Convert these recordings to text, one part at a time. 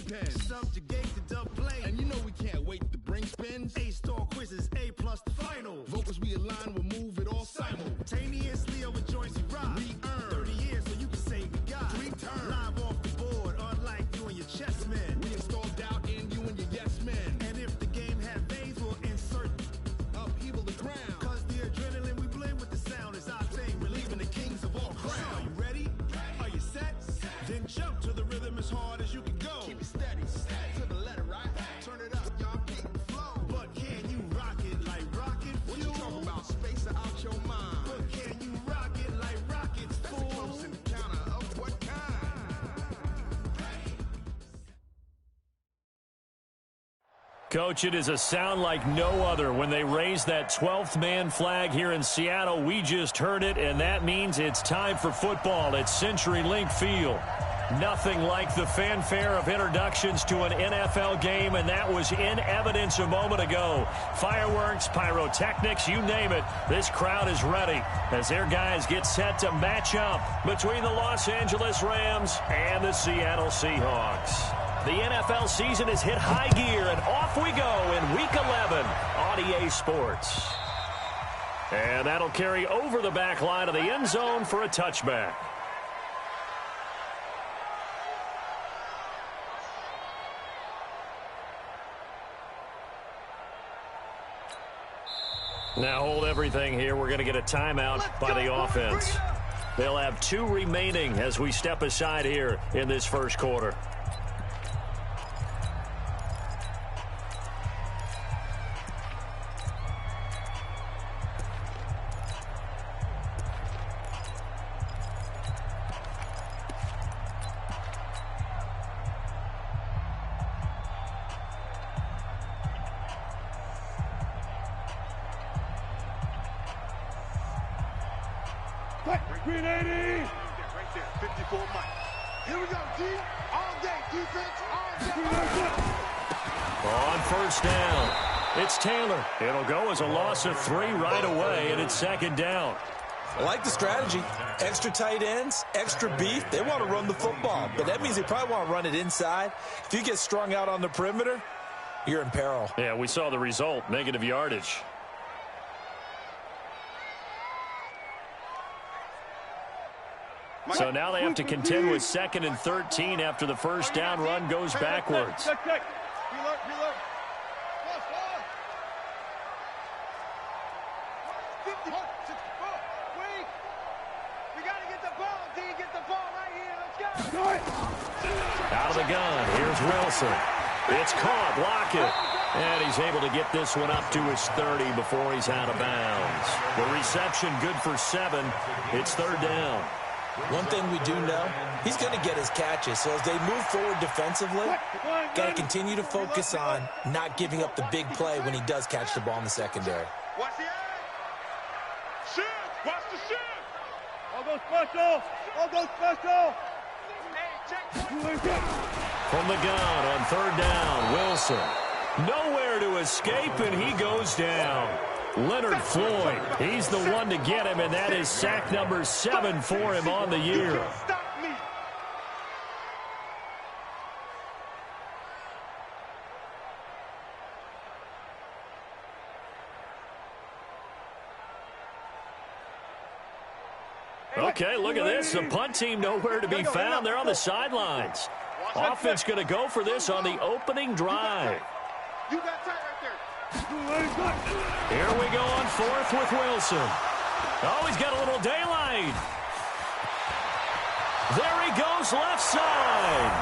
pen. Subjugate the dub play. And you know we can't wait to bring spins. A-star quizzes, A+ the final. Vocals we align, we'll move it all simultaneously over joints we rock. We earn 30 years so you can say we got 3 turns. Live off the board, unlike you and your chess men. We install doubt in you and your yes men. And if the game had veins, we'll insert upheaval the ground. Cause the adrenaline we blend with the sound is our thing. Relieving the kings of all crowns. Are you ready? Are you set? Then jump to the rhythm as hard as you can go. Keep it steady, to the letter, right? Turn it up, y'all keep the flow. But can you rock it like rocket fuel? What you talking about? Space out your mind. But can you rock it like rockets, fool? That's a close encounter of what kind? Coach, it is a sound like no other when they raise that 12th man flag here in Seattle. We just heard it, and that means it's time for football at CenturyLink Field. Nothing like the fanfare of introductions to an NFL game, and that was in evidence a moment ago. Fireworks, pyrotechnics, you name it. This crowd is ready as their guys get set to match up between the Los Angeles Rams and the Seattle Seahawks. The NFL season has hit high gear, and off we go in Week 11 on EA Sports. And that'll carry over the back line of the end zone for a touchback. Now hold everything here. We're going to get a timeout by the offense. They'll have 2 remaining as we step aside here in this first quarter. Green 80! Right there, 54 Mike. Here we go, D. All day, defense, all day. On first down, it's Taylor. It'll go as a loss of 3 right away, and it's second down. I like the strategy. Extra tight ends, extra beef. They want to run the football, but that means they probably want to run it inside. If you get strung out on the perimeter, you're in peril. Yeah, we saw the result, negative yardage. So now they have to contend with 2nd and 13 after the first down run goes backwards. Check. Reload. Wait. We got to get the ball, D. Get the ball right here. Let's go. Out of the gun. Here's Wilson. It's caught. Lockett. And he's able to get this one up to his 30 before he's out of bounds. The reception good for 7. It's third down. One thing we do know, he's going to get his catches. So as they move forward defensively, got to continue to focus on not giving up the big play when he does catch the ball in the secondary. Watch the eye. Shoot. Watch the shoot. All go special. From the gun on third down, Wilson. Nowhere to escape, and he goes down. Leonard Floyd, he's the one to get him, and that is sack number 7 for him on the year. Okay, look at this. The punt team nowhere to be found. They're on the sidelines. Offense going to go for this on the opening drive. You got tight right there. Here we go on 4th with Wilson. Oh, he's got a little daylight. There he goes left side.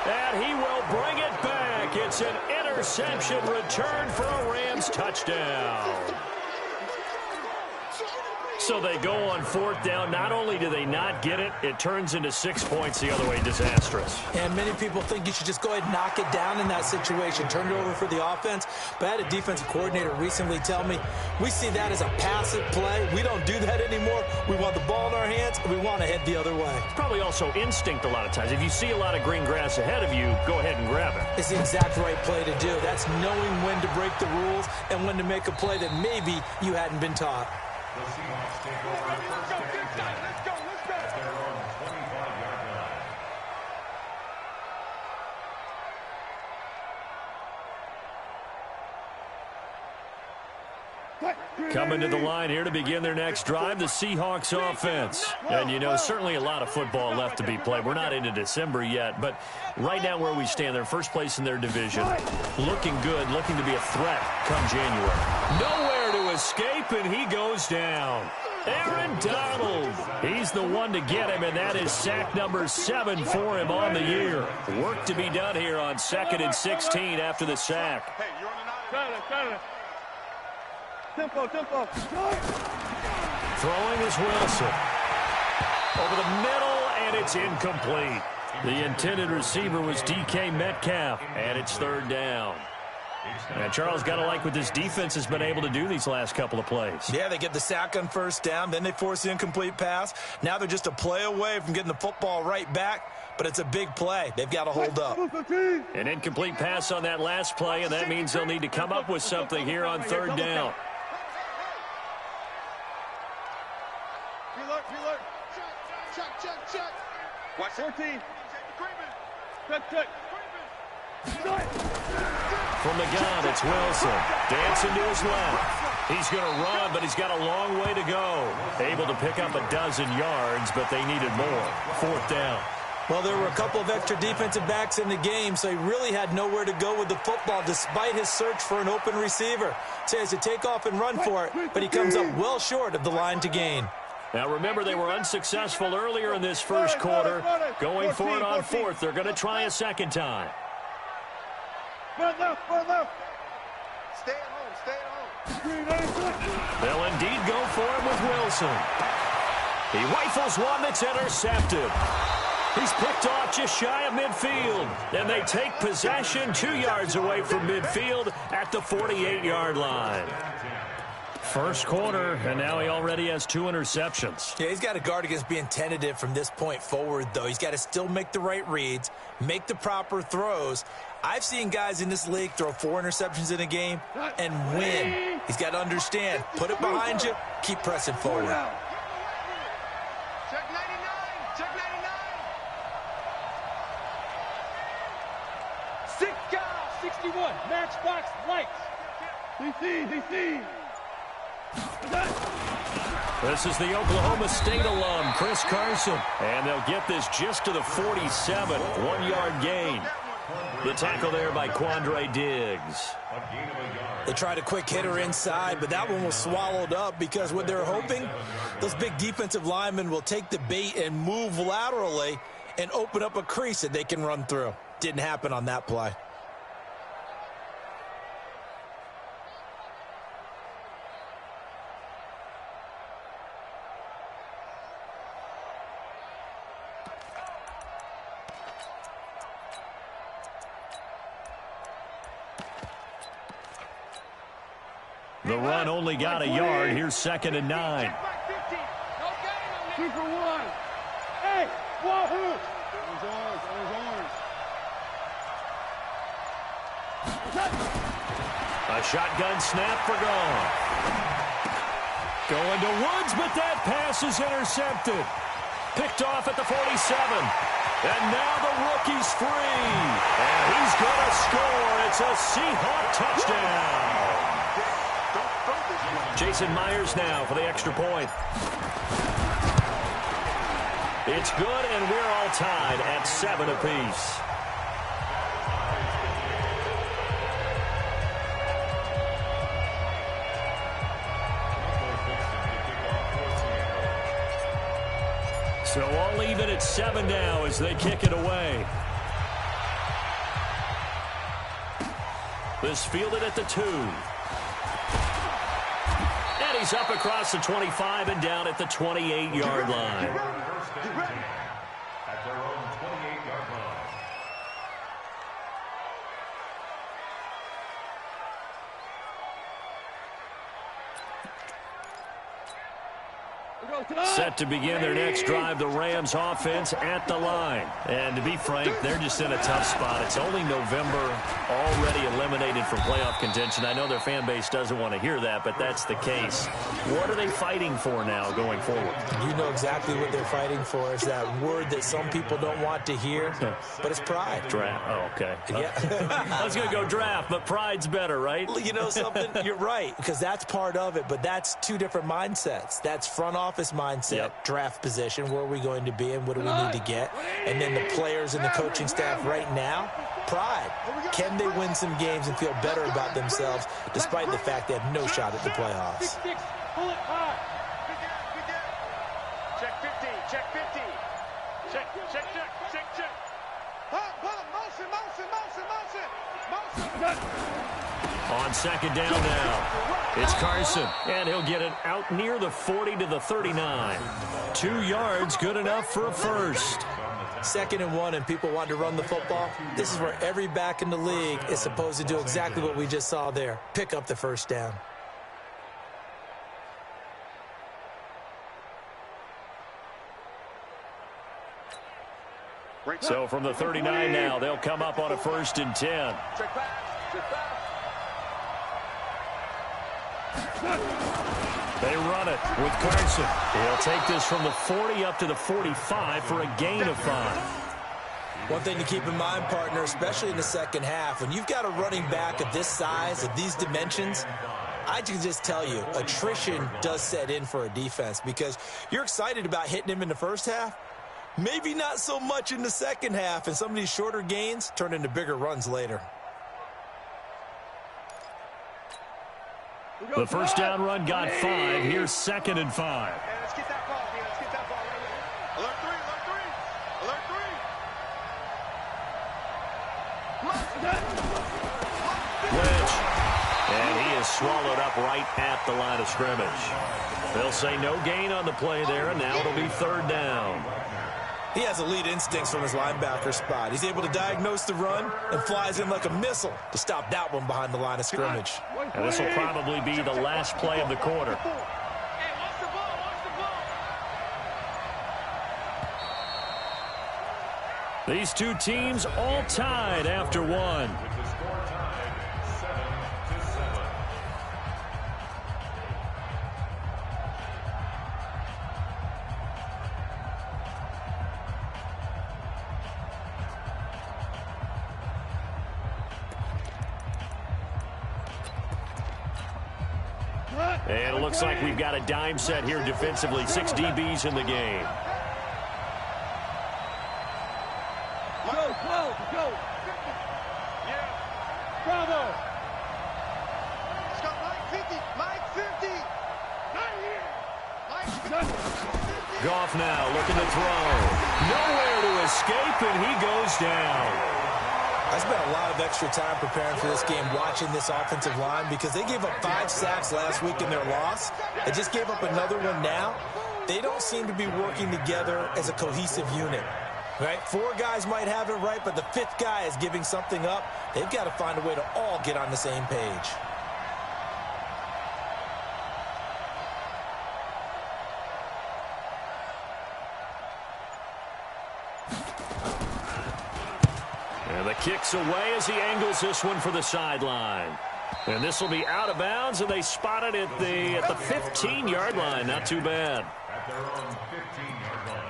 And he will bring it back. It's an interception return for a Rams touchdown. So they go on 4th down. Not only do they not get it, it turns into 6 points the other way. Disastrous. And many people think you should just go ahead and knock it down in that situation. Turn it over for the offense. But I had a defensive coordinator recently tell me, we see that as a passive play. We don't do that anymore. We want the ball in our hands, and we want to head the other way. It's probably also instinct a lot of times. If you see a lot of green grass ahead of you, go ahead and grab it. It's the exact right play to do. That's knowing when to break the rules and when to make a play that maybe you hadn't been taught. The Seahawks take over at first and 15. Let's go. At their own 25-yard line. Coming to the line here to begin their next drive, the Seahawks offense. And, you know, certainly a lot of football left to be played. We're not into December yet, but right now where we stand, they're first place in their division. Looking good, looking to be a threat come January. Nowhere to escape, and he goes down. Aaron Donald. He's the one to get him, and that is sack number 7 for him on the year. Work to be done here on 2nd and 16 after the sack. Hey, you're on the Tempo. Throwing is Wilson. Over the middle, and it's incomplete. The intended receiver was DK Metcalf, and it's 3rd down. And Charles, got to like what this defense has been able to do these last couple of plays. Yeah, they get the sack on 1st down, then they force the incomplete pass. Now they're just a play away from getting the football right back, but it's a big play. They've got to hold up. An incomplete pass on that last play, and that means they'll need to come up with something here on 3rd down. Check. Watch 14. Check. From the gun, it's Wilson. Dancing to his left. He's going to run, but he's got a long way to go. Able to pick up 12 yards, but they needed more. 4th down. Well, there were a couple of extra defensive backs in the game, so he really had nowhere to go with the football despite his search for an open receiver. So he has to take off and run for it, but he comes up well short of the line to gain. Now, remember, they were unsuccessful earlier in this first quarter. Going for it on 4th. They're going to try a second time. Stay at home. They'll indeed go for it with Wilson. He rifles one that's intercepted. He's picked off just shy of midfield. And they take possession 2 yards away from midfield at the 48-yard line. First quarter, and now he already has 2 interceptions. Yeah, he's got to guard against being tentative from this point forward, though. He's got to still make the right reads, make the proper throws. I've seen guys in this league throw 4 interceptions in a game and win. He's got to understand, put it behind you, keep pressing forward. Check 99. 61, matchbox lights. DC. This is the Oklahoma State alum, Chris Carson. And they'll get this just to the 47, 1-yard gain. The tackle there by Quandre Diggs. They tried a quick hitter inside, but that one was swallowed up because what they're hoping, those big defensive linemen will take the bait and move laterally and open up a crease that they can run through. Didn't happen on that play. The run only got a yard. Here's 2nd and 9. 2 for 1. Hey, wahoo! A shotgun snap for Gone. Going to Woods, but that pass is intercepted. Picked off at the 47. And now the rookie's free. And he's going to score. It's a Seahawk touchdown. Jason Myers now for the extra point. It's good, and we're all tied at 7 apiece. So all even at 7 now as they kick it away. This fielded at the 2. And he's up across the 25 and down at the 28-yard line. At their own 28-yard line. Set to begin their next drive, the Rams offense at the line. And to be frank, they're just in a tough spot. It's only November, already eliminated from playoff contention. I know their fan base doesn't want to hear that, but that's the case. What are they fighting for now going forward? You know exactly what they're fighting for. It's that word that some people don't want to hear, but it's pride. Draft. Oh, okay. Yeah. I was going to go draft, but pride's better, right? You know something? You're right, because that's part of it, but that's two different mindsets. That's front office mindset, draft position, where are we going to be and what do we need to get? And then the players and the coaching staff right now, pride. Can they win some games and feel better about themselves despite the fact they have no shot at the playoffs? Check 50, check 50. Check. Motion. On second down now, it's Carson, and he'll get it out near the 40 to the 39. 2 yards, good enough for a first. 2nd and 1 and people want to run the football. This is where every back in the league is supposed to do exactly what we just saw there. Pick up the first down. So from the 39 now, they'll come up on a 1st and 10. They run it with Carson. He'll take this from the 40 up to the 45 for a gain of 5. One thing to keep in mind, partner, especially in the second half, when you've got a running back of this size, of these dimensions, I can just tell you, attrition does set in for a defense because you're excited about hitting him in the first half. Maybe not so much in the second half, and some of these shorter gains turn into bigger runs later. The first down run got 5. Here's 2nd and 5. Let's get that ball, man. Let's get that ball right here. Alert 3. Lynch. And he is swallowed up right at the line of scrimmage. They'll say no gain on the play there, and now it'll be 3rd down. He has elite instincts from his linebacker spot. He's able to diagnose the run and flies in like a missile to stop that one behind the line of scrimmage. And this will probably be the last play of the quarter. Hey, watch the ball, These two teams all tied after 1. With the score tied 7-7. And it looks like we've got a dime set here defensively. 6 DBs in the game. Go. Yeah. Bravo. Let's go, Mike 50. Not here. Goff now looking to throw. Nowhere to escape, and he goes down. I spent a lot of extra time preparing for this game, watching this offensive line, because they gave up 5 sacks last week in their loss. They just gave up another one now. They don't seem to be working together as a cohesive unit. Right? 4 guys might have it right, but the 5th guy is giving something up. They've got to find a way to all get on the same page. And the kick's away as he angles this one for the sideline. And this will be out of bounds, and they spot it at the 15-yard line. Not too bad. At their own 15-yard line.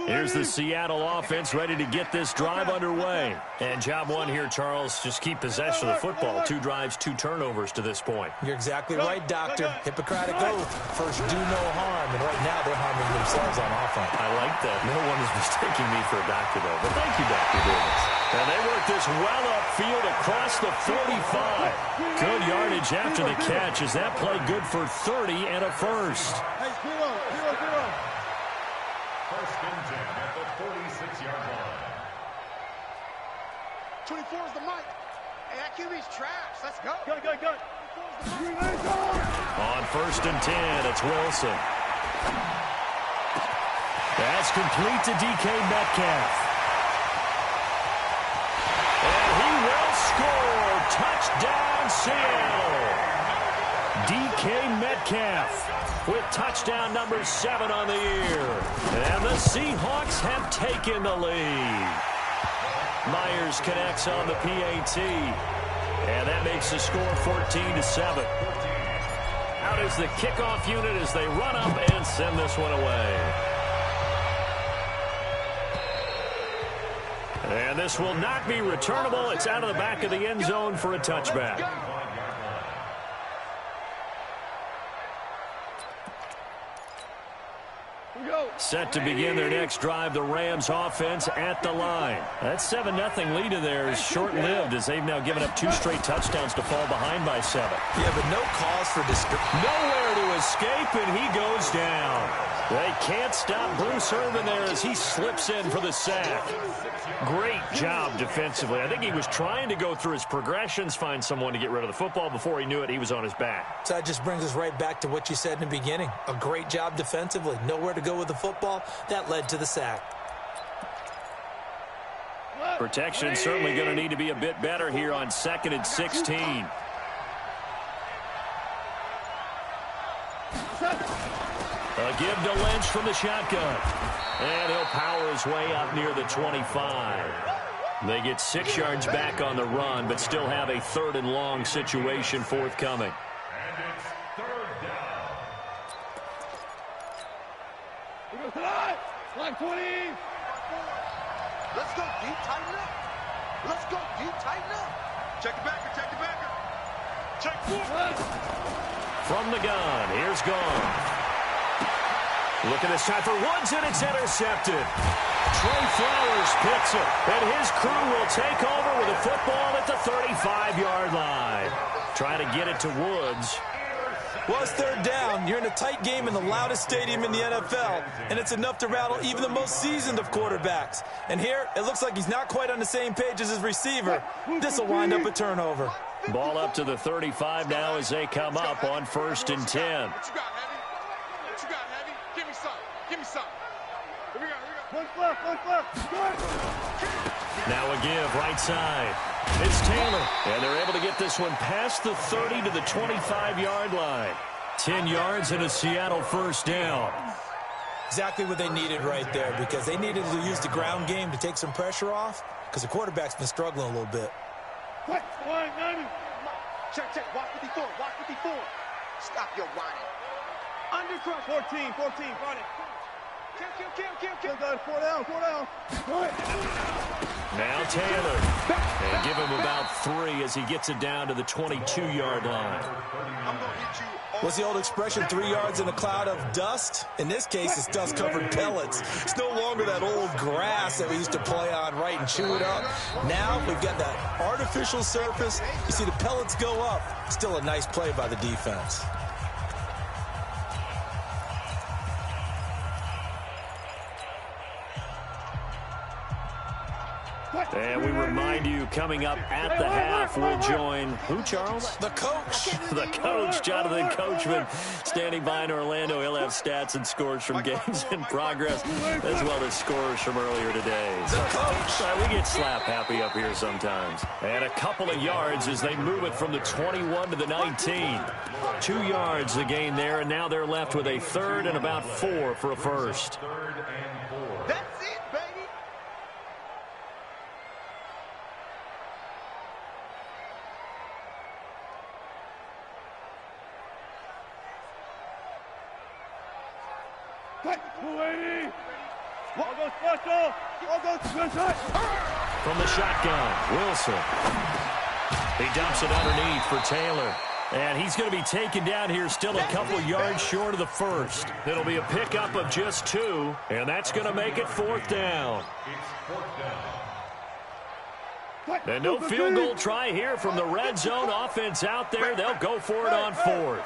Here's the Seattle offense ready to get this drive underway. And job 1 here, Charles, just keep possession of the football. 2 drives, 2 turnovers to this point. You're exactly right, Doctor. Hippocratic oath. First, do no harm. And right now, they're harming themselves on offense. I like that. No one is mistaking me for a doctor, though. But thank you, Dr. Davis. And they work this well upfield across the 45. Good yardage after the catch. Is that play good for 30 and a first? Hey, 0. First and 10 at the 46-yard line. 24 is the mic. Hey, that QB's trash. Let's go. Go. On 1st and 10, it's Wilson. That's complete to DK Metcalf. Touchdown, Seattle. DK Metcalf with touchdown number 7 on the year. And the Seahawks have taken the lead. Myers connects on the PAT. And that makes the score 14-7. Out is the kickoff unit as they run up and send this one away. And this will not be returnable. It's out of the back of the end zone for a touchback. Set to begin their next drive, the Rams offense at the line. That 7-0 lead of theirs short-lived as they've now given up 2 straight touchdowns to fall behind by 7. Yeah, but no cause for nowhere to escape, and he goes down. They can't stop Bruce Irvin there as he slips in for the sack. Great job defensively. I think he was trying to go through his progressions, find someone to get rid of the football. Before he knew it, he was on his back. So that just brings us right back to what you said in the beginning. A great job defensively. Nowhere to go with the football. That led to the sack. Protection certainly going to need to be a bit better here on 2nd and 16. A give to Lynch from the shotgun. And he'll power his way up near the 25. They get 6 yards back on the run, but still have a 3rd and long situation forthcoming. And it's 3rd down. We go tonight. Line 20. Let's go deep, tighten up. Let's go deep, tighten up. Check the backer, check the backer. Check 4. From the gun, here's Gone. Looking this time for Woods, and it's intercepted. Trey Flowers picks it, and his crew will take over with a football at the 35-yard line. Trying to get it to Woods. Well, it's 3rd down. You're in a tight game in the loudest stadium in the NFL, and it's enough to rattle even the most seasoned of quarterbacks. And here, it looks like he's not quite on the same page as his receiver. This will wind up a turnover. Ball up to the 35 now as they come up on 1st and 10. What you got, Heavy? What you got, Heavy? Give me some. Give me some. Here we go, here we go. One. Now a give, right side. It's Taylor, and they're able to get this one past the 30 to the 25-yard line. 10 yards and a Seattle 1st down. Exactly what they needed right there, because they needed to use the ground game to take some pressure off, because the quarterback's been struggling a little bit. Check. Walk 54. Walk 54. Stop your whining. Undercross. 14. Run it. Kill. 4 down. Now Taylor. And give him about 3 as he gets it down to the 22-yard line. I'm going to hit you. What's the old expression, 3 yards in a cloud of dust? In this case, it's dust-covered pellets. It's no longer that old grass that we used to play on, right, and chew it up. Now we've got that artificial surface. You see the pellets go up. Still a nice play by the defense. And we remind you, coming up at the half, we'll join who, Charles? The coach. The coach, Jonathan Coachman, standing by in Orlando. He'll have stats and scores from games in progress, as well as scores from earlier today. The coach. We get slap happy up here sometimes. And a couple of yards as they move it from the 21 to the 19. 2 yards the gain there, and now they're left with a 3rd and about 4 for a 1st. 3rd and 4. That's it, baby. Cut. 280. All goes special. All goes special. From the shotgun, Wilson. He dumps it underneath for Taylor. And he's going to be taken down here, still a couple yards short of the 1st. It'll be a pickup of just 2, and that's going to make it 4th down. It's 4th down. And no field goal try here from the red zone. Offense out there. They'll go for it on 4th.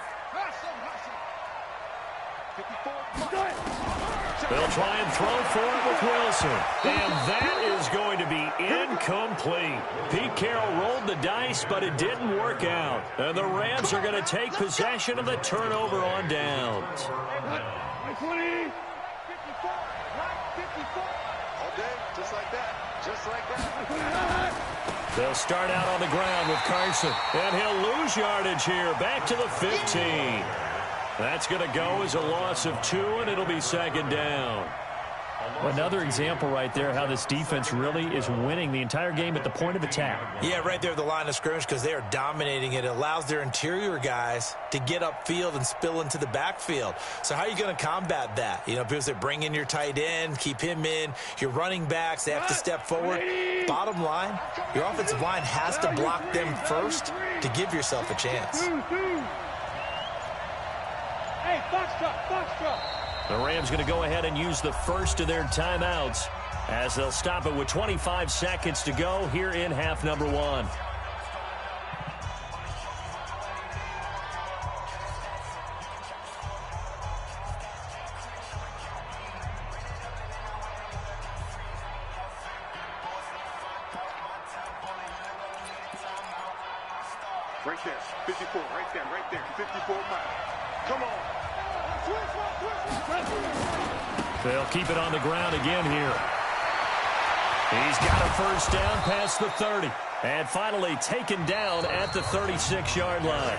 They'll try and throw for it with Wilson. And that is going to be incomplete. Pete Carroll rolled the dice, but it didn't work out. And the Rams are going to take possession of the turnover on downs. 20. 54. All day, just like that. Just like that. They'll start out on the ground with Carson, and he'll lose yardage here, back to the 15. That's going to go as a loss of 2, and it'll be second down. Another example right there how this defense really is winning the entire game at the point of attack. Yeah, right there at the line of scrimmage because they are dominating it. It allows their interior guys to get upfield and spill into the backfield. So how are you going to combat that? You know, people say bring in your tight end, keep him in. Your running backs, they have to step forward. Bottom line, your offensive line has to block them first to give yourself a chance. Hey, foxtrot. The Rams going to go ahead and use the first of their timeouts as they'll stop it with 25 seconds to go here in half number 1. Right there, 54, right there, 54 miles. Come on. They'll keep it on the ground again here. He's got a first down past the 30. And finally taken down at the 36-yard line.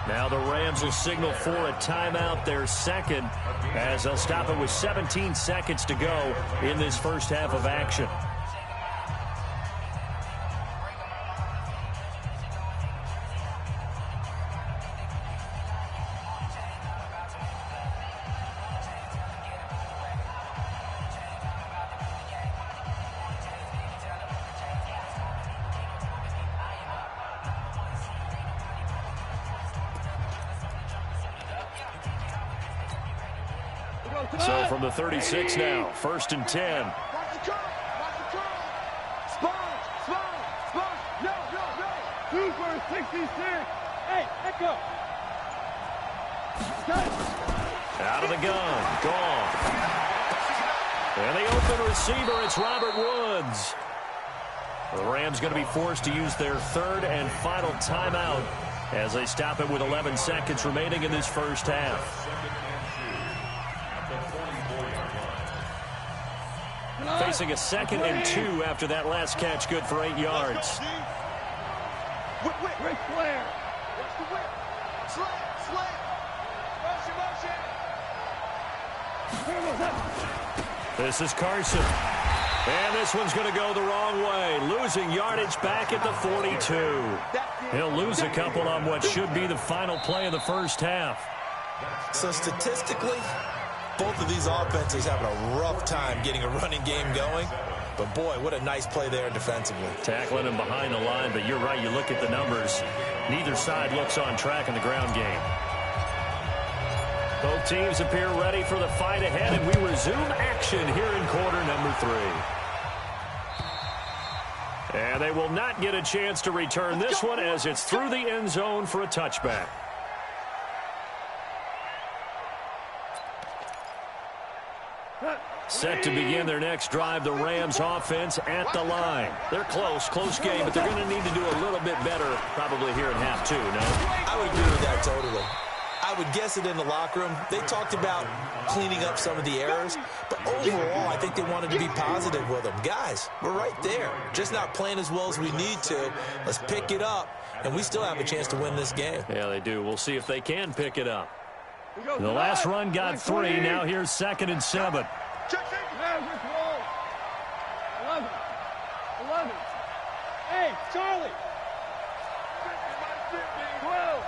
Now the Rams will signal for a timeout, their second, as they'll stop it with 17 seconds to go in this first half of action. So from the 36 now, 1st and 10. Watch the curl. Spot. No. 2 for 66. Hey, echo. Out of the gun, gone. And the open receiver, it's Robert Woods. The Rams going to be forced to use their third and final timeout as they stop it with 11 seconds remaining in this first half. Facing a 2nd and 2 after that last catch, good for 8 yards. Rick Flair. Watch the whip. Slam. Motion. This is Carson. And this one's going to go the wrong way. Losing yardage back at the 42. He'll lose a couple on what should be the final play of the first half. So statistically, both of these offenses having a rough time getting a running game going. But, boy, what a nice play there defensively. Tackling him behind the line, but you're right. You look at the numbers. Neither side looks on track in the ground game. Both teams appear ready for the fight ahead, and we resume action here in quarter number 3. And they will not get a chance to return this one as it's through the end zone for a touchback. Set to begin their next drive, the Rams offense at the line. They're close game, but they're going to need to do a little bit better probably here in half 2, no? I would agree with that totally. I would guess it in the locker room. They talked about cleaning up some of the errors, but overall, I think they wanted to be positive with them. Guys, we're right there. Just not playing as well as we need to. Let's pick it up, and we still have a chance to win this game. Yeah, they do. We'll see if they can pick it up. The last run got 3. Now here's 2nd and 7. Check it. 11. Hey, Charlie. 12.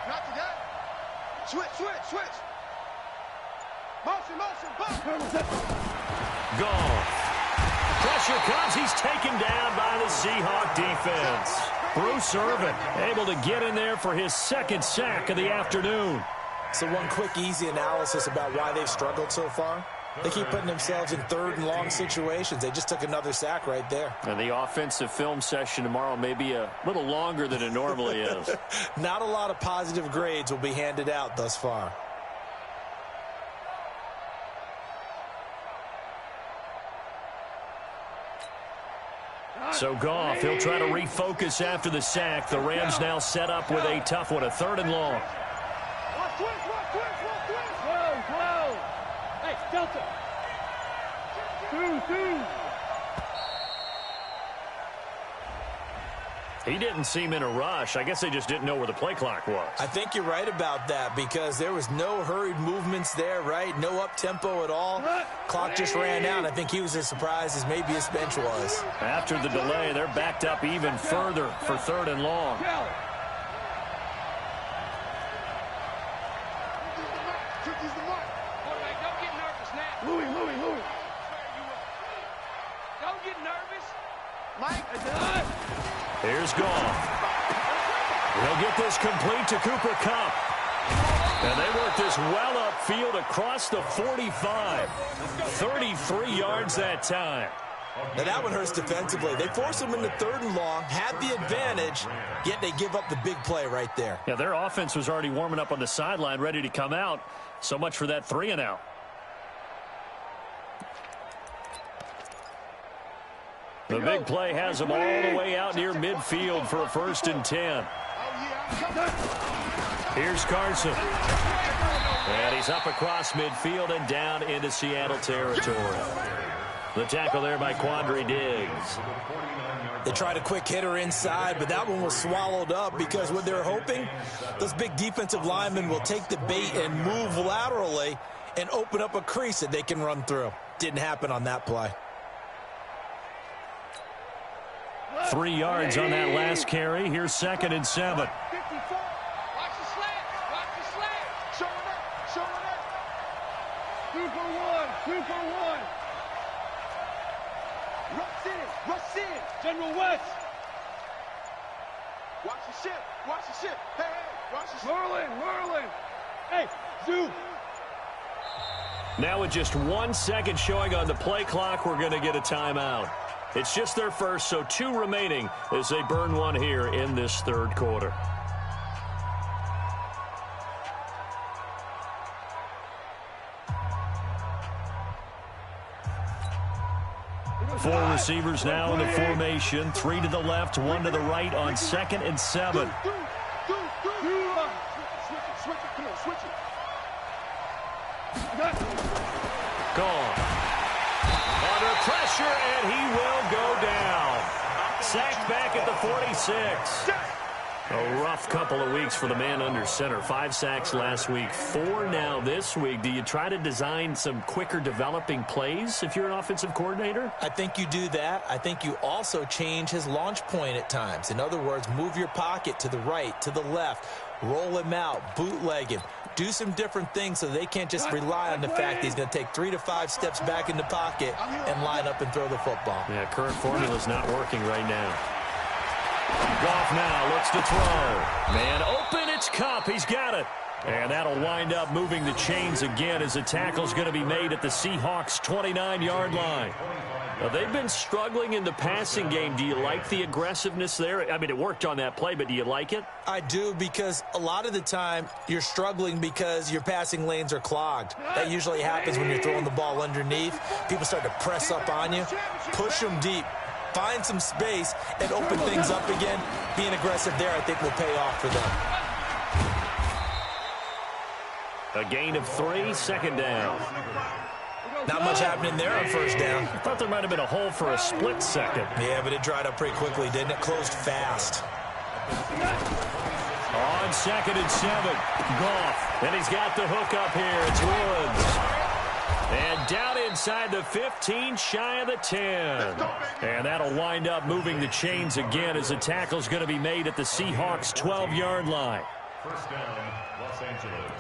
Not to that. Switch. Motion. Gone. Pressure comes. He's taken down by the Seahawk defense. Bruce Irvin able to get in there for his 2nd sack of the afternoon. So one quick, easy analysis about why they've struggled so far. They keep putting themselves in 3rd and long situations. They just took another sack right there. And the offensive film session tomorrow may be a little longer than it normally is. Not a lot of positive grades will be handed out thus far. So Goff, he'll try to refocus after the sack. The Rams now set up with a tough one, a 3rd and long. Hey, Delta. 2. He didn't seem in a rush. I guess they just didn't know where the play clock was. I think you're right about that because there was no hurried movements there, right? No up-tempo at all. Clock just ran out. I think he was as surprised as maybe his bench was. After the delay, they're backed up even further for 3rd and long. Louis. Don't get nervous. Mike. Here's Goff. He'll get this complete to Cooper Kupp. And they work this well upfield across the 45. 33 yards that time. Now that one hurts defensively. They force them into 3rd and long, had the advantage, yet they give up the big play right there. Yeah, their offense was already warming up on the sideline, ready to come out. So much for that 3 and out. The big play has them all the way out near midfield for a 1st and 10. Here's Carson. And he's up across midfield and down into Seattle territory. The tackle there by Quandre Diggs. They tried a quick hitter inside, but that one was swallowed up because what they're hoping, those big defensive linemen will take the bait and move laterally and open up a crease that they can run through. Didn't happen on that play. 3 yards on that last carry. Here's 2nd and 7. Watch the slant. Watch the slant. Show it up. 2 for 1. Rush in. General West. Watch the ship. Hey, watch the ship. Whirling. Hey, Zoo. Now with just 1 second showing on the play clock, we're going to get a timeout. It's just their first, so 2 remaining as they burn one here in this 3rd quarter. Four receivers now in the formation. 3 to the left, 1 to the right on 2nd and 7. Switch it. Gone. Under pressure, and he will go down. Sacked back at the 46. A rough couple of weeks for the man under center. 5 sacks last week, 4 now this week. Do you try to design some quicker developing plays if you're an offensive coordinator? I think you do that. I think you also change his launch point at times. In other words, move your pocket to the right, to the left, roll him out, bootleg him. Do some different things so they can't just rely on the fact that he's going to take 3 to 5 steps back in the pocket and line up and throw the football. Yeah, current formula's not working right now. Goff now looks to throw. Man open, it's Kupp. He's got it. And that'll wind up moving the chains again as the tackle's going to be made at the Seahawks' 29-yard line. Now, they've been struggling in the passing game. Do you like the aggressiveness there? I mean, it worked on that play, but do you like it? I do, because a lot of the time you're struggling because your passing lanes are clogged. That usually happens when you're throwing the ball underneath. People start to press up on you. Push them deep. Find some space and open things up again. Being aggressive there, I think, will pay off for them. A gain of 3, 2nd down. Not much happening there on 1st down. I thought there might have been a hole for a split second. Yeah, but it dried up pretty quickly, didn't it? Closed fast. On 2nd and 7, Goff. And he's got the hook up here. It's Woods. And down inside the 15, shy of the 10. And that'll wind up moving the chains again as the tackle's going to be made at the Seahawks' 12-yard line. 1st down, Los Angeles.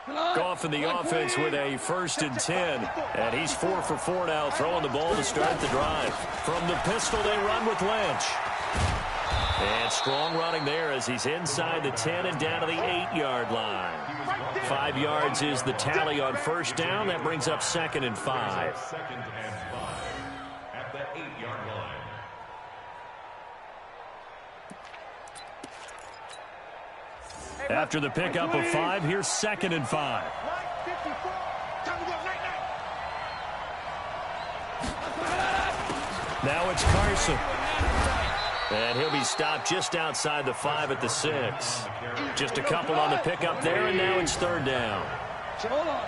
Goff in the offense with a 1st and 10. And he's 4 for 4 now, throwing the ball to start the drive. From the pistol, they run with Lynch. And strong running there as he's inside the 10 and down to the 8-yard line. 5 yards is the tally on 1st down. That brings up 2nd and 5. 2nd and 5 at the 8-yard line. After the pickup of 5, here's 2nd and 5. Now it's Carson. And he'll be stopped just outside the 5 at the 6. Just a couple on the pickup there, and now it's 3rd down. Hold on.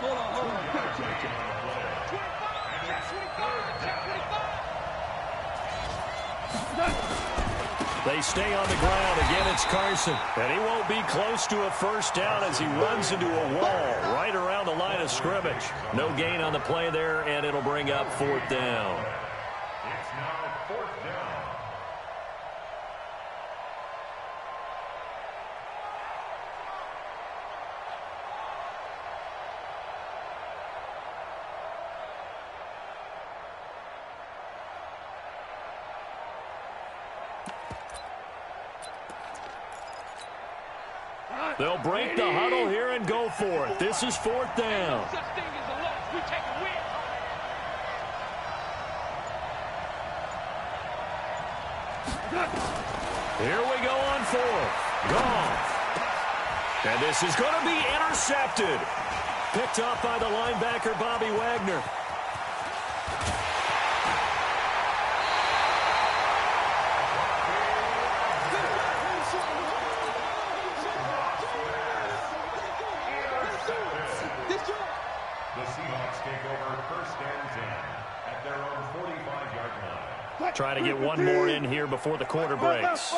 They stay on the ground. Again, it's Carson. And he won't be close to a first down as he runs into a wall right around the line of scrimmage. No gain on the play there, and it'll bring up 4th down. It's now 4th down. They'll break the huddle here and go for it. This is 4th down. Here we go on 4th. Goff. And this is going to be intercepted. Picked up by the linebacker, Bobby Wagner. The Seahawks take over 1st and 10 at their own 45-yard line. Try to get one more in here before the quarter breaks.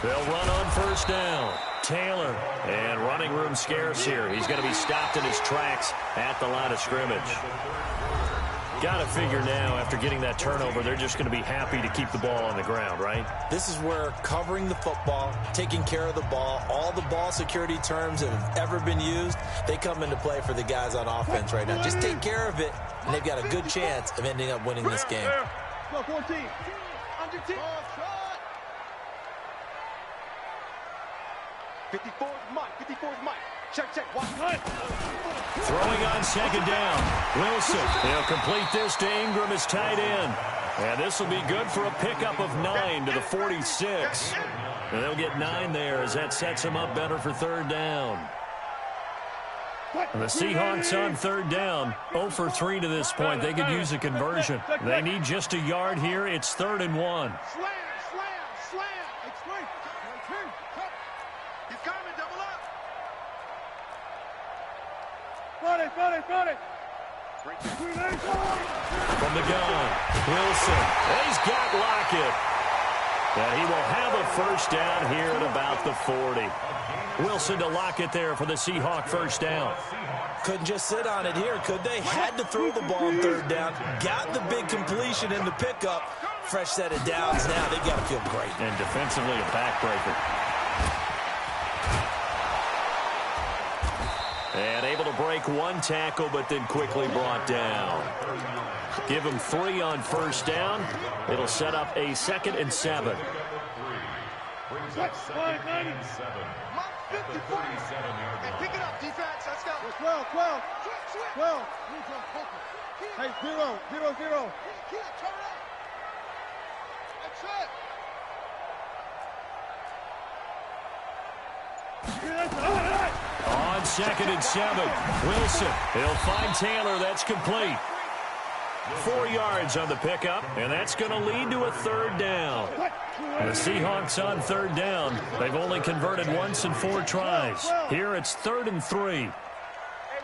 They'll run on 1st down. Taylor, and running room scarce here. He's going to be stopped in his tracks at the line of scrimmage. Got to figure now, after getting that turnover, they're just going to be happy to keep the ball on the ground, right? This is where covering the football, taking care of the ball, all the ball security terms that have ever been used, they come into play for the guys on offense right now. Just take care of it, and they've got a good chance of ending up winning this game. Go, 14. Under 10. 54 Mike. 54 Mike. Check. Watch. Throwing on 2nd down. Wilson. He'll complete this to Ingram, his tight end. And this will be good for a pickup of 9 to the 46. And they'll get 9 there as that sets him up better for 3rd down. And the Seahawks on 3rd down, 0 for 3 to this point. They could use a conversion. They need just a yard here. It's 3rd and 1. Slam. He's coming, double up. Got it. From the gun, Wilson. He's got Lockett. And he will have a first down here at about the 40. Wilson to Lockett there for the Seahawk first down. Couldn't just sit on it here, could they? Had to throw the ball on 3rd down. Got the big completion in the pickup. Fresh set of downs now. They've got to feel great. And defensively a backbreaker. And able to break one tackle, but then quickly brought down. Give him 3 on first down. It'll set up a 2nd and 7. Brings up 2nd and 7. Mike 54. Hey, pick it up, defense. Let's go. 12. Hey, 0. Turn up. That's it. On 2nd and 7, Wilson. He'll find Taylor. That's complete. 4 yards on the pickup, and that's going to lead to a 3rd down. The Seahawks on 3rd down. They've only converted once in 4 tries. Here it's 3rd and 3. Hey,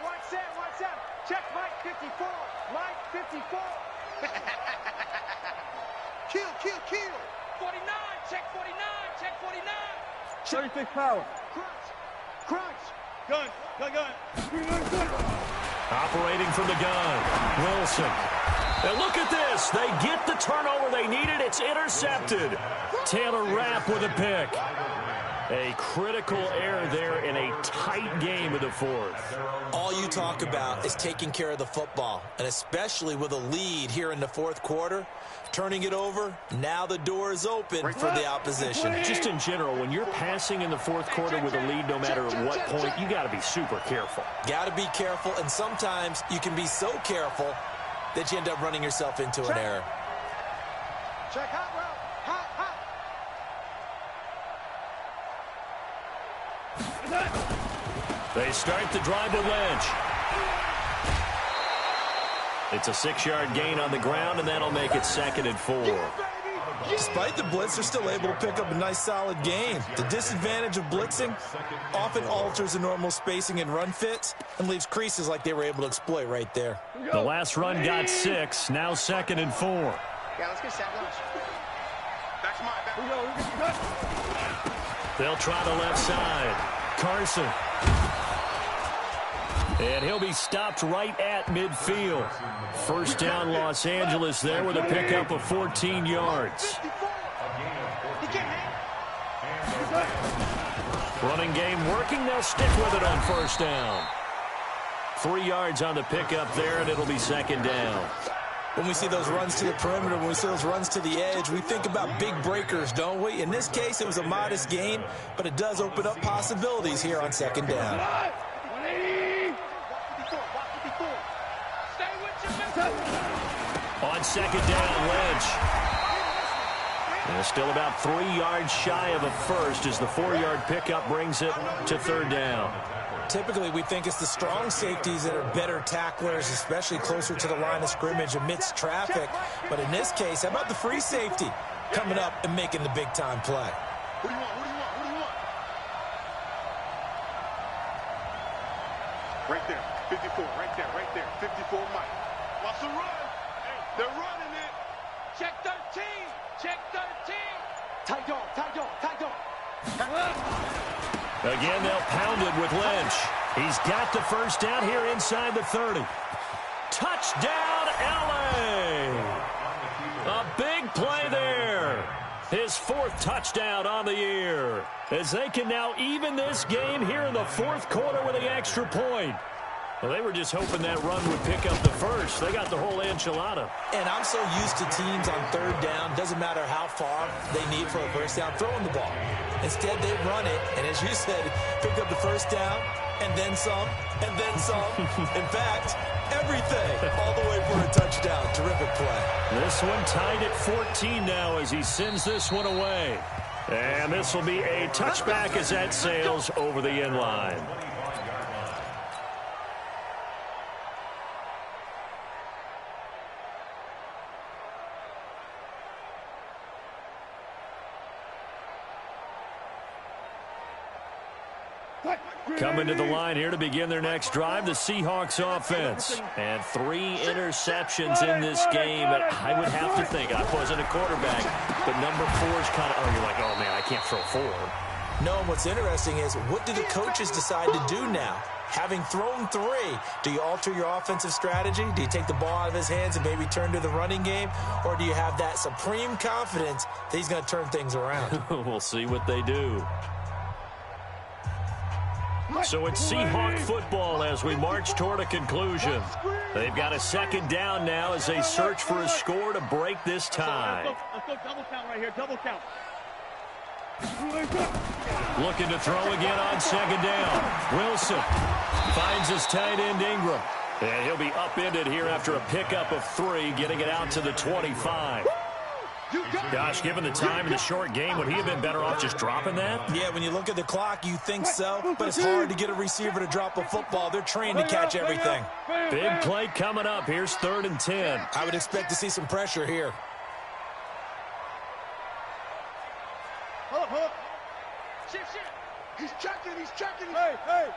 watch that. Check Mike 54. Mike 54. Kill. 49. Check 49. 36 power. Crunch. Gun. Operating from the gun, Wilson. And look at this. They get the turnover they needed. It's intercepted. Taylor Rapp with a pick. A critical error there in a tight game of the 4th. All you talk about is taking care of the football, and especially with a lead here in the 4th quarter, turning it over, now the door is open for the opposition. Just in general, when you're passing in the 4th quarter with a lead, no matter at what point, you got to be super careful. Got to be careful, and sometimes you can be so careful that you end up running yourself into an error. Check hot route. Hot. They start the drive with Lynch. It's a 6-yard gain on the ground, and that'll make it 2nd and 4. Despite the blitz, they're still able to pick up a nice solid gain. The disadvantage of blitzing often alters the normal spacing and run fits and leaves creases like they were able to exploit right there. The last run got 6, now 2nd and 4. Yeah, let's get set lunch. Back to mine. They'll try the left side. Carson. And he'll be stopped right at midfield. First down, Los Angeles there with a pickup of 14 yards. Running game working. They'll stick with it on first down. 3 yards on the pickup there, and it'll be 2nd down. When we see those runs to the perimeter, when we see those runs to the edge, we think about big breakers, don't we? In this case, it was a modest gain, but it does open up possibilities here on 2nd down. On 2nd down, Lynch. And still about 3 yards shy of a first as the 4-yard pickup brings it to 3rd down. Typically, we think it's the strong safeties that are better tacklers, especially closer to the line of scrimmage amidst traffic. But in this case, how about the free safety coming up and making the big-time play? Who do you want? Who do you want? Who do you want? Right there. 54. Right there. Right there. 54 Mike. Watch the run. They're running it. Check 13. Check 13. Tight dog. Tight dog. Tight dog. Again, they'll pound it with Lynch. He's got the first down here inside the 30. Touchdown, L.A. A big play there. His 4th touchdown on the year. As they can now even this game here in the 4th quarter with the extra point. Well, they were just hoping that run would pick up the first. They got the whole enchilada. And I'm so used to teams on 3rd down, doesn't matter how far they need for a first down, throwing the ball. Instead, they run it, and as you said, pick up the first down, and then some, and then some. In fact, everything, all the way for a touchdown. Terrific play. This one tied at 14 now as he sends this one away. And this will be a touchback as that sails over the end line. Coming to the line here to begin their next drive, the Seahawks offense. And 3 interceptions in this game. And I would have to think, I wasn't a quarterback, but number 4 is kind of, you're like, oh, man, I can't throw 4. No, and what's interesting is, what do the coaches decide to do now? Having thrown 3, do you alter your offensive strategy? Do you take the ball out of his hands and maybe turn to the running game? Or do you have that supreme confidence that he's going to turn things around? We'll see what they do. So it's Seahawk football as we march toward a conclusion. They've got a 2nd down now as they search for a score to break this tie. Let's go double count right here. Double count. Looking to throw again on 2nd down. Wilson finds his tight end Ingram. And he'll be upended here after a pickup of 3, getting it out to the 25. Gosh, given the time in the short game, would he have been better off just dropping that? Yeah, when you look at the clock, you think so, but it's hard to get a receiver to drop a football. They're trained to catch everything. Big play coming up. Here's 3rd and 10. I would expect to see some pressure here. Hold up. Shift. He's checking. He's checking. Hey.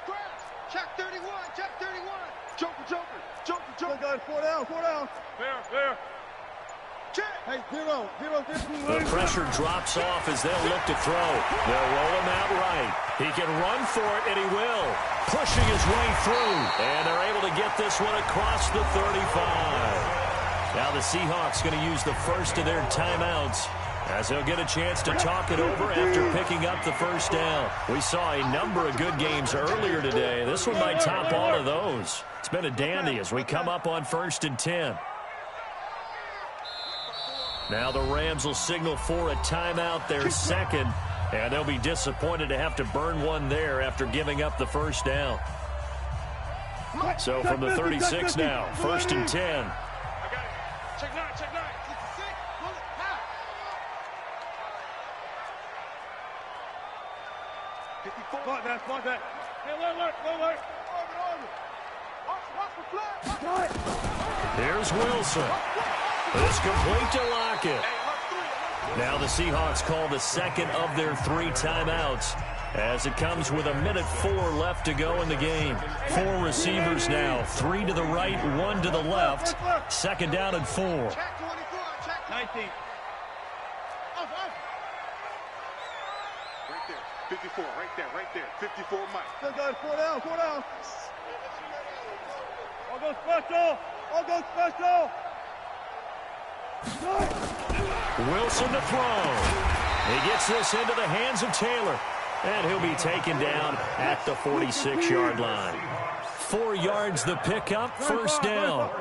Scratch. Check 31. Check 31. Joker. Look, guys, 4 down. Fair. Hey, zero. The pressure drops off as they'll look to throw. They'll roll him out right. He can run for it, and he will. Pushing his way through. And they're able to get this one across the 35. Now the Seahawks going to use the first of their timeouts as they'll get a chance to talk it over after picking up the first down. We saw a number of good games earlier today. This one might top all of those. It's been a dandy as we come up on 1st and 10. Now the Rams will signal for a timeout, their 2nd, and they'll be disappointed to have to burn one there after giving up the first down. So from the 36 now, 1st and 10. I got it. Check 9. 54. Spot that. Hey, alert. Watch the flag. Here's Wilson. It's complete to Lockett. Now the Seahawks call the second of their 3 timeouts as it comes with 1:04 left to go in the game. 4 receivers now, 3 to the right, 1 to the left. Second down and 4. Check 24, check 19. Off. Right there, 54, right there. 54, Mike. Still got 4 down. I'll go special. Wilson to throw. He gets this into the hands of Taylor. And he'll be taken down at the 46-yard line. 4 yards the pickup, first down.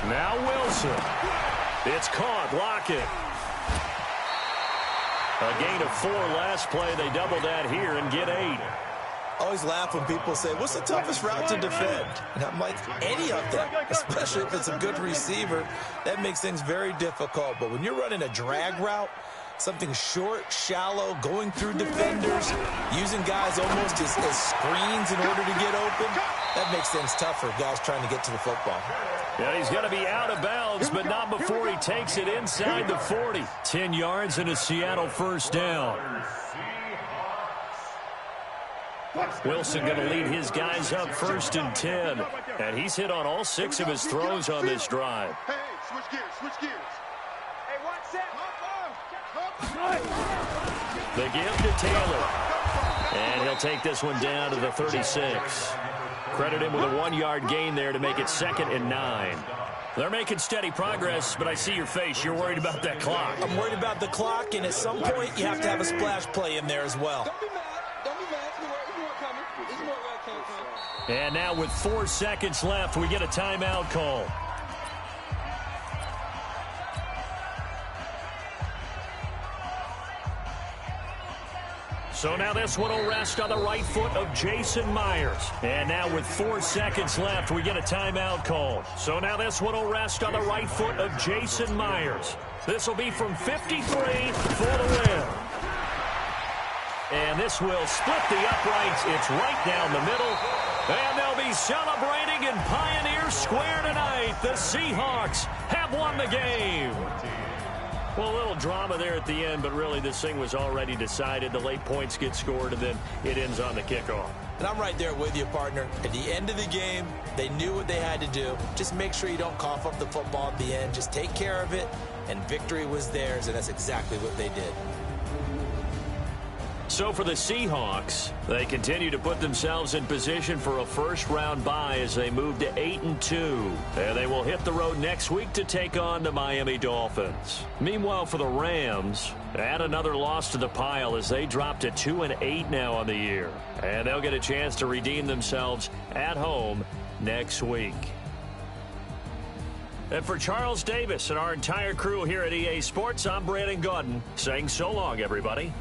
Now Wilson. It's caught. Lockett. A gain of 4 last play. They double that here and get 8. Always laugh when people say, what's the toughest route to defend? And I'm like, any of them, especially if it's a good receiver. That makes things very difficult. But when you're running a drag route, something short, shallow, going through defenders, using guys almost as screens in order to get open, that makes things tough for guys trying to get to the football. Yeah, he's going to be out of bounds, but not before he takes it inside the 40. 10 yards and a Seattle first down. Wilson going to lead his guys up 1st and 10. And he's hit on all 6 of his throws on this drive. Hey, switch gears. Hey, one set. The give to Taylor. And he'll take this one down to the 36. Credit him with a 1-yard gain there to make it 2nd and 9. They're making steady progress, but I see your face. You're worried about that clock. I'm worried about the clock, and at some point you have to have a splash play in there as well. And now with 4 seconds left, we get a timeout call. So now this one will rest on the right foot of Jason Myers. And now with 4 seconds left, we get a timeout call. So now this one will rest on the right foot of Jason Myers. This will be from 53 for the win. And this will split the uprights. It's right down the middle. And they'll be celebrating in Pioneer Square tonight. The Seahawks have won the game. Well, a little drama there at the end, but really this thing was already decided. The late points get scored, and then it ends on the kickoff. And I'm right there with you, partner. At the end of the game, they knew what they had to do. Just make sure you don't cough up the football at the end. Just take care of it, and victory was theirs, and that's exactly what they did. So for the Seahawks, they continue to put themselves in position for a first-round bye as they move to 8-2. And they will hit the road next week to take on the Miami Dolphins. Meanwhile, for the Rams, add another loss to the pile as they drop to 2-8 now on the year. And they'll get a chance to redeem themselves at home next week. And for Charles Davis and our entire crew here at EA Sports, I'm Brandon Gaudin saying so long, everybody.